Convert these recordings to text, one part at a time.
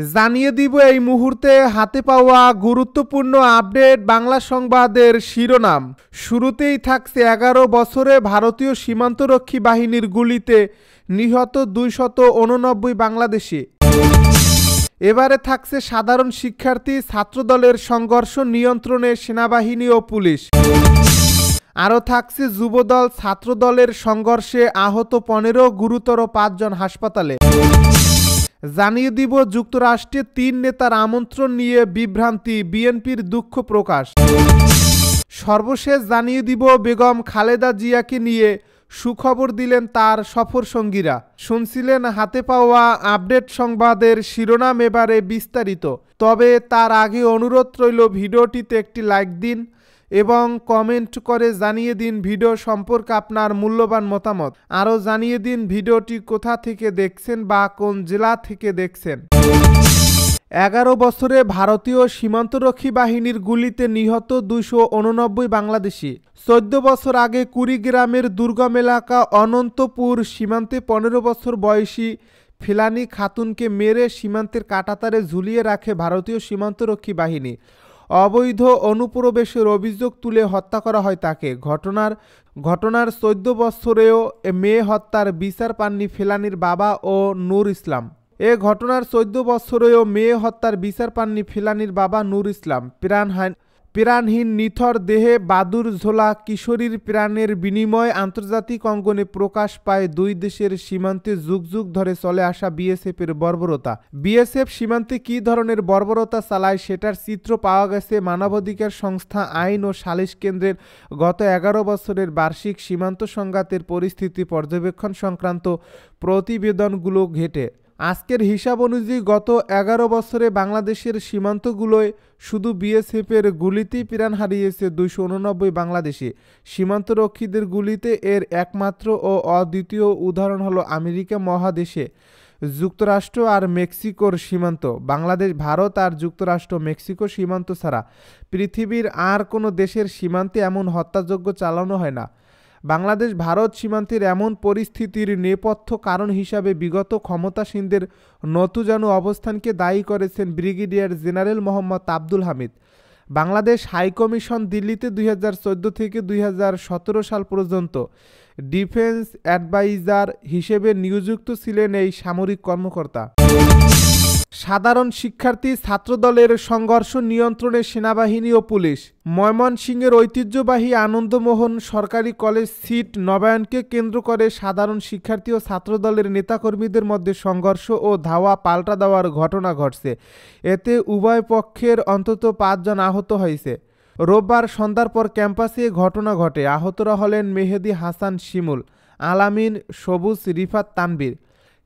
জানিয়ে দিব এই মুহূর্তে হাতে পাওয়া গুরুত্বপূর্ণ আপডেট বাংলা সংবাদের শিরোনাম। শুরুতেই থাকছে 11 বছরে ভারতীয় সীমান্তরক্ষী বাহিনীর গুলিতে নিহত 289 বাংলাদেশি। এবারে থাকছে সাধারণ শিক্ষার্থী ছাত্রদলের সংঘর্ষ নিয়ন্ত্রণে সেনাবাহিনী ও পুলিশ। আরও থাকছে যুবদল ছাত্রদলের সংঘর্ষে আহত 15, গুরুতর 5 জন হাসপাতালে। জানিয়ে দিব যুক্তরাষ্ট্রে 3 নেতার আমন্ত্রণ নিয়ে বিভ্রান্তি, বিএনপির দুঃখ প্রকাশ। সর্বশেষ জানিয়ে দিব বেগম খালেদা জিয়াকে নিয়ে সুখবর দিলেন তার সফর সঙ্গীরা। শুনছিলেন হাতে পাওয়া আপডেট সংবাদের শিরোনাম, এবারে বিস্তারিত। তবে তার আগে অনুরোধ রইল ভিডিওটিতে একটি লাইক দিন এবং কমেন্ট করে জানিয়ে দিন ভিডিও সম্পর্কে আপনার মূল্যবান মতামত। আরও জানিয়ে দিন ভিডিওটি কোথা থেকে দেখছেন বা কোন জেলা থেকে দেখছেন। 11 বছরে ভারতীয় সীমান্তরক্ষী বাহিনীর গুলিতে নিহত 289 বাংলাদেশি। 14 বছর আগে কুড়িগ্রামের দুর্গম এলাকা অনন্তপুর সীমান্তে 15 বছর বয়সী ফিলানি খাতুনকে মেরে সীমান্তের কাঁটাতারে ঝুলিয়ে রাখে ভারতীয় সীমান্তরক্ষী বাহিনী। অবৈধ অনুপ্রবেশের অভিযোগ তুলে হত্যা করা হয় তাকে। ঘটনার 14 বছরেও মেয়ে হত্যার বিচার পাননি ফিলানির বাবা ও নূর ইসলাম। ঘটনার 14 বছরেও মেয়ে হত্যার বিচার পাননি ফিলানির বাবা নূর ইসলাম। প্রাণহীন নিথর দেহে বাদুর ঝোলা কিশোরীর প্রাণের বিনিময়ে আন্তর্জাতিক অঙ্গনে প্রকাশ পায় দুই দেশের সীমান্তে যুগ যুগ ধরে চলে আসা বিএসএফের বর্বরতা। বিএসএফ সীমান্তে কী ধরনের বর্বরতা চালায় সেটার চিত্র পাওয়া গেছে মানবাধিকার সংস্থা আইন ও সালিশ কেন্দ্রের গত 11 বছরের বার্ষিক সীমান্ত সংঘাতের পরিস্থিতি পর্যবেক্ষণ সংক্রান্ত প্রতিবেদনগুলো ঘেঁটে। আজকের হিসাব অনুযায়ী গত 11 বছরে বাংলাদেশের সীমান্তগুলোয় শুধু বিএসএফের গুলিতেই প্রাণ হারিয়েছে 289 বাংলাদেশি। সীমান্তরক্ষীদের গুলিতে এর একমাত্র ও অদ্বিতীয় উদাহরণ হলো আমেরিকা মহাদেশে যুক্তরাষ্ট্র আর মেক্সিকোর সীমান্ত। বাংলাদেশ, ভারত আর যুক্তরাষ্ট্র, মেক্সিকো সীমান্ত ছাড়া পৃথিবীর আর কোনো দেশের সীমান্তে এমন হত্যাযজ্ঞ চালানো হয় না। বাংলাদেশ ভারত সীমান্তের এমন পরিস্থিতির নেপথ্য কারণ হিসাবে বিগত ক্ষমতাসীনদের নতুজানু অবস্থানকে দায়ী করেছেন brigadier general Mohammad Abdul Hamid. Bangladesh high commission দিল্লিতে 2014 থেকে 2017 সাল পর্যন্ত ডিফেন্স অ্যাডভাইজার হিসেবে নিযুক্ত ছিলেন এই সামরিক কর্মকর্তা। সাধারণ শিক্ষার্থী ছাত্রদলের সংঘর্ষ নিয়ন্ত্রণে সেনাবাহিনী ও পুলিশ। ময়মনসিংহের ঐতিহ্যবাহী আনন্দমোহন সরকারি কলেজ সিট নবায়নকে কেন্দ্র করে সাধারণ শিক্ষার্থী ও ছাত্রদলের নেতাকর্মীদের মধ্যে সংঘর্ষ ও ধাওয়া পাল্টা দেওয়ার ঘটনা ঘটছে। এতে উভয় পক্ষের অন্তত 5 জন আহত হয়েছে। রোববার সন্ধ্যার পর ক্যাম্পাসে ঘটনা ঘটে। আহতরা হলেন মেহেদি হাসান শিমুল, আলামিন, সবুজ, রিফাত, তানবীর।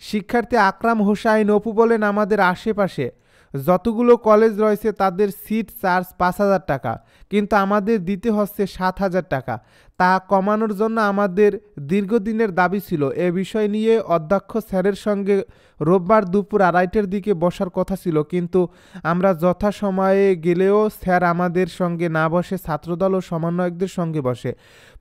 শিক্ষার্থী আকরাম হোসাইন অপু বলেন, আমাদের আশেপাশে যতগুলো কলেজ রয়েছে তাদের সিট চার্জ 5,000 টাকা, কিন্তু আমাদের দিতে হচ্ছে 7,000 টাকা। তা কমানোর জন্য আমাদের দীর্ঘদিনের দাবি ছিল। এ বিষয় নিয়ে অধ্যক্ষ স্যারের সঙ্গে রোববার দুপুর 2:30টার দিকে বসার কথা ছিল, কিন্তু আমরা যথাসময়ে গেলেও স্যার আমাদের সঙ্গে না বসে ছাত্রদল ও সমন্বয়কদের সঙ্গে বসে।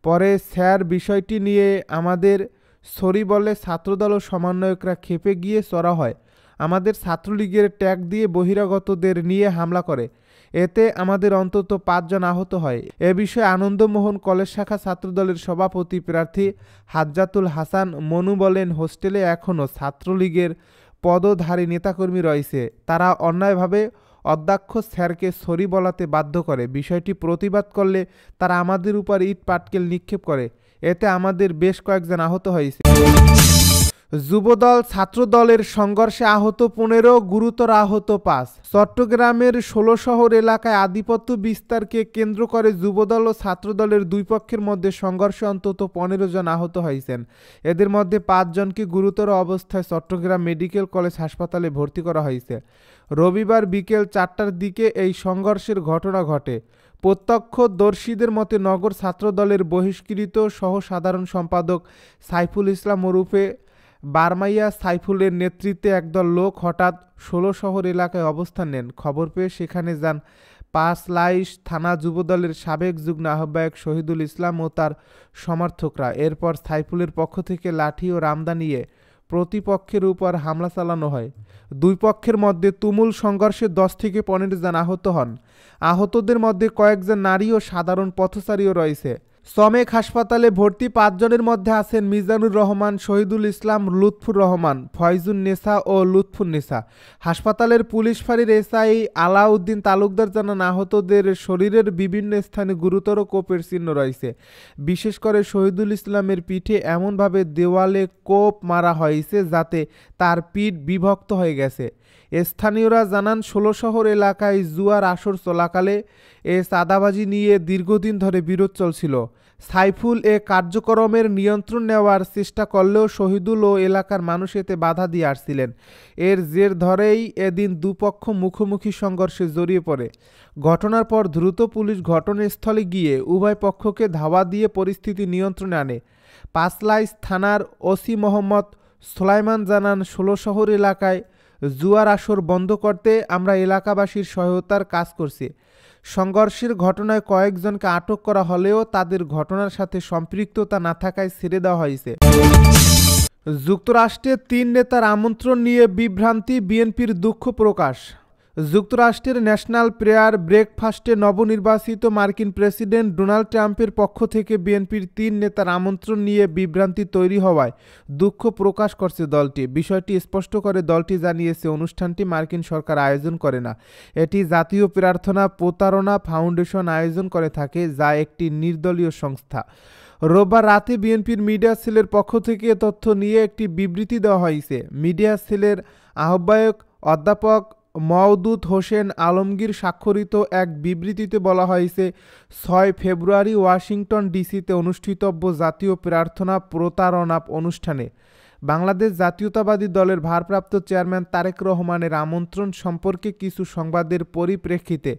পরে স্যার বিষয়টি নিয়ে আমাদের সরি বলে ছাত্রদল ও সমন্বয়করা ক্ষেপে গিয়ে চড়া হয়। আমাদের ছাত্রলীগের ট্যাগ দিয়ে বহিরাগতদের নিয়ে হামলা করে। এতে আমাদের অন্তত 5 জন আহত হয়। এ বিষয়ে আনন্দমোহন কলেজ শাখা ছাত্রদলের সভাপতি প্রার্থী হাজ্জাতুল হাসান মনু বলেন, হোস্টেলে এখনও ছাত্রলীগের পদধারী নেতাকর্মী রয়েছে। তারা অন্যায়ভাবে অধ্যক্ষ স্যারকে সরি বলাতে বাধ্য করে। বিষয়টি প্রতিবাদ করলে তারা আমাদের উপর ইট পাটকেল নিক্ষেপ করে। এতে আমাদের বেশ কয়েকজন আহত হয়েছে। যুবদল ছাত্রদলের সংঘর্ষে আহত 15, গুরুতর আহত 5। চট্টগ্রামের 16 শহর এলাকায় আধিপত্য বিস্তারকে কেন্দ্র করে যুবদল ও ছাত্রদলের দুই পক্ষের মধ্যে সংঘর্ষে অন্তত 15 জন আহত হয়েছেন। এদের মধ্যে 5 জনকে গুরুতর অবস্থায় চট্টগ্রাম মেডিকেল কলেজ হাসপাতালে ভর্তি করা হয়েছে। রবিবার বিকেল 4টার দিকে এই সংঘর্ষের ঘটনা ঘটে। প্রত্যক্ষদর্শীদের মতে নগর ছাত্রদলের বহিষ্কৃত সহ সাধারণ সম্পাদক সাইফুল ইসলাম ওরফে বারমাইয়া সাইফুলের নেতৃত্বে একদল লোক হঠাৎ 16 শহর এলাকায় অবস্থান নেন। খবর পেয়ে সেখানে যান পাঁচলাইশ থানা যুবদলের সাবেক যুগ্ম আহ্বায়ক শহীদুল ইসলাম ও তার সমর্থকরা। এরপর সাইফুলের পক্ষ থেকে লাঠি ও রামদা নিয়ে প্রতিপক্ষের উপর হামলা চালানো হয়। দুই পক্ষের মধ্যে তুমুল সংঘর্ষে 10 থেকে 15 জন আহত হন। আহতদের মধ্যে কয়েকজন নারী ও সাধারণ পথচারীও রয়েছে। চমেক হাসপাতালে ভর্তি 5 জনের মধ্যে আছেন মিজানুর রহমান, শহীদুল ইসলাম, লুৎফুর রহমান, ফয়জুন নেসা ও লুৎফুন নেসা। হাসপাতালের পুলিশ ফাঁড়ির এসআই আলাউদ্দিন তালুকদার জানান, আহতদের শরীরের বিভিন্ন স্থানে গুরুতর কোপের চিহ্ন রয়েছে। বিশেষ করে শহীদুল ইসলামের পিঠে এমনভাবে দেওয়ালে কোপ মারা হয়েছে যাতে তার পিঠ বিভক্ত হয়ে গেছে। স্থানীয়রা জানান, 16 শহর এলাকায় জুয়ার আসর চলাকালে চাঁদাবাজি নিয়ে দীর্ঘদিন ধরে বিরোধ চলছিল। সাইফুল এ কার্যক্রমের নিয়ন্ত্রণ নেওয়ার চেষ্টা করলেও শহীদুল ও এলাকার মানুষ এতে বাধা দিয়ে আসছিলেন। এর জের ধরেই এদিন দুপক্ষ মুখোমুখি সংঘর্ষে জড়িয়ে পড়ে। ঘটনার পর দ্রুত পুলিশ ঘটনাস্থলে গিয়ে উভয় পক্ষকে ধাওয়া দিয়ে পরিস্থিতি নিয়ন্ত্রণে আনে। পাঁচলাইশ থানার ওসি মোহাম্মদ সোলাইমান জানান, 16 শহর এলাকায় জুয়ার আসর বন্ধ করতে আমরা এলাকাবাসীর সহায়তার কাজ করছি। সংঘর্ষের ঘটনায় কয়েকজনকে আটক করা হলেও তাদের ঘটনার সাথে সম্পৃক্ততা না থাকায় ছেড়ে দেওয়া হয়েছে। যুক্তরাষ্ট্রের 3 নেতার আমন্ত্রণ নিয়ে বিভ্রান্তি, বিএনপির দুঃখ প্রকাশ। যুক্তরাষ্ট্রের ন্যাশনাল প্রেয়ার ব্রেকফাস্টে নবনির্বাচিত মার্কিন প্রেসিডেন্ট ডোনাল্ড ট্রাম্পের পক্ষ থেকে বিএনপির 3 নেতার আমন্ত্রণ নিয়ে বিভ্রান্তি তৈরি হওয়ায় দুঃখ প্রকাশ করছে দলটি। বিষয়টি স্পষ্ট করে দলটি জানিয়েছে, অনুষ্ঠানটি মার্কিন সরকার আয়োজন করে না, এটি জাতীয় প্রার্থনা প্রতারণা ফাউন্ডেশন আয়োজন করে থাকে, যা একটি নির্দলীয় সংস্থা। রোববার রাতে বিএনপির মিডিয়া সেলের পক্ষ থেকে এ তথ্য নিয়ে একটি বিবৃতি দেওয়া হয়েছে। মিডিয়া সেলের আহ্বায়ক অধ্যাপক মওদুদ হোসেন আলমগীর স্বাক্ষরিত এক বিবৃতিতে বলা হয়েছে, 6 ফেব্রুয়ারি ওয়াশিংটন ডিসিতে অনুষ্ঠিতব্য জাতীয় প্রার্থনা প্রতারণা অনুষ্ঠানে বাংলাদেশ জাতীয়তাবাদী দলের ভারপ্রাপ্ত চেয়ারম্যান তারেক রহমানের আমন্ত্রণ সম্পর্কে কিছু সংবাদের পরিপ্রেক্ষিতে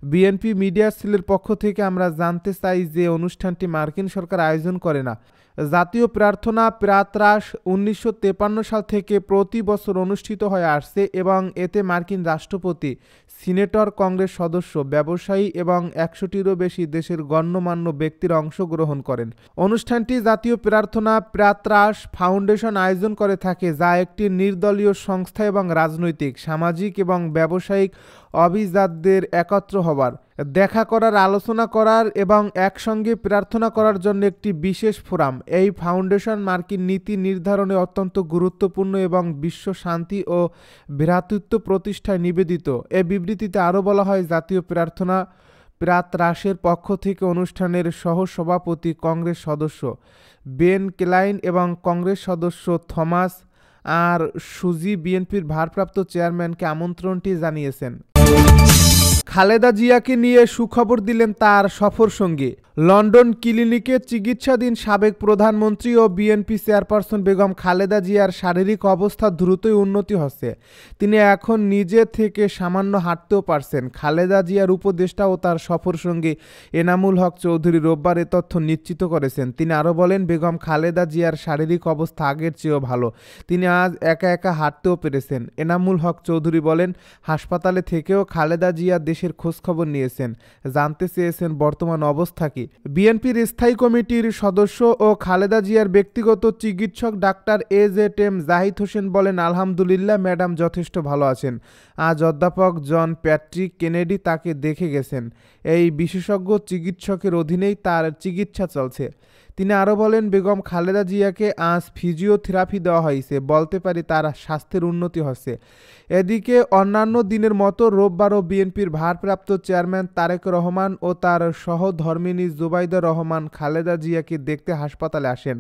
বিএনপি মিডিয়া সেলের পক্ষ থেকে আমরা জানতে চাই যে অনুষ্ঠানটি মার্কিন সরকার আয়োজন করে না। জাতীয় প্রার্থনা প্রাতরাশ 1953 সাল থেকে প্রতি বছর অনুষ্ঠিত হয়ে আসছে এবং এতে মার্কিন রাষ্ট্রপতি, সিনেটর, কংগ্রেস সদস্য, ব্যবসায়ী এবং 100টিরও বেশি দেশের গণ্যমান্য ব্যক্তিরা অংশগ্রহণ করেন। অনুষ্ঠানটি জাতীয় প্রার্থনা প্রাতরাশ ফাউন্ডেশন আয়োজন করে থাকে, যা একটি নির্দলীয় সংস্থা এবং রাজনৈতিক, সামাজিক এবং ব্যবসায়িক অভিজাতদের একত্র হবার, দেখা করার, আলোচনা করার এবং একসঙ্গে প্রার্থনা করার জন্য একটি বিশেষ ফোরাম। এই ফাউন্ডেশন মার্কিন নীতি নির্ধারণে অত্যন্ত গুরুত্বপূর্ণ এবং বিশ্ব শান্তি ও ভ্রাতৃত্ব প্রতিষ্ঠায় নিবেদিত। এ বিবৃতিতে আরও বলা হয়, জাতীয় প্রার্থনা প্রাতরাশের পক্ষ থেকে অনুষ্ঠানের সহ-সভাপতি কংগ্রেস সদস্য বেন ক্লাইন এবং কংগ্রেস সদস্য থমাস আর সুজি বিএনপির ভারপ্রাপ্ত চেয়ারম্যানকে আমন্ত্রণটি জানিয়েছেন। খালেদা জিয়াকে নিয়ে সুখবর দিলেন তার সফরসঙ্গী। লন্ডন ক্লিনিকে চিকিৎসাধীন সাবেক প্রধানমন্ত্রী ও বিএনপি চেয়ারপারসন বেগম খালেদা জিয়ার শারীরিক অবস্থা দ্রুতই উন্নতি হচ্ছে। তিনি এখন নিজে থেকে সামান্য হাঁটতেও পারছেন। খালেদা জিয়ার উপদেষ্টা ও তার সফরসঙ্গী এনামুল হক চৌধুরী রোববার এ তথ্য নিশ্চিত করেছেন। তিনি আরও বলেন, বেগম খালেদা জিয়ার শারীরিক অবস্থা আগের চেয়েও ভালো। তিনি আজ একা একা হাঁটতেও পেরেছেন। এনামুল হক চৌধুরী বলেন, হাসপাতালে থেকেও খালেদা জিয়া দেশের খোঁজখবর নিয়েছেন, জানতে চেয়েছেন বর্তমান অবস্থা কি। বিএনপির স্থায়ী কমিটির সদস্য ও খালেদা জিয়ার ব্যক্তিগত চিকিৎসক ডাক্তার এজেএম জাহিদ হোসেন বলেন, আলহামদুলিল্লাহ ম্যাডাম যথেষ্ট ভালো আছেন। আজ অধ্যাপক জন প্যাট্রিক কেনেডি তাকে দেখে গেছেন। এই বিশেষজ্ঞ চিকিৎসকের অধীনেই তার চিকিৎসা চলছে। তিনি আরও বলেন, বেগম খালেদা জিয়াকে আজ ফিজিওথেরাপি দেওয়া হয়েছে, বলতে পারি তার স্বাস্থ্যের উন্নতি হচ্ছে। এদিকে অন্যান্য দিনের মতো রোববারও বিএনপির ভারপ্রাপ্ত চেয়ারম্যান তারেক রহমান ও তার সহধর্মিণী জুবাইদা রহমান খালেদা জিয়াকে দেখতে হাসপাতালে আসেন।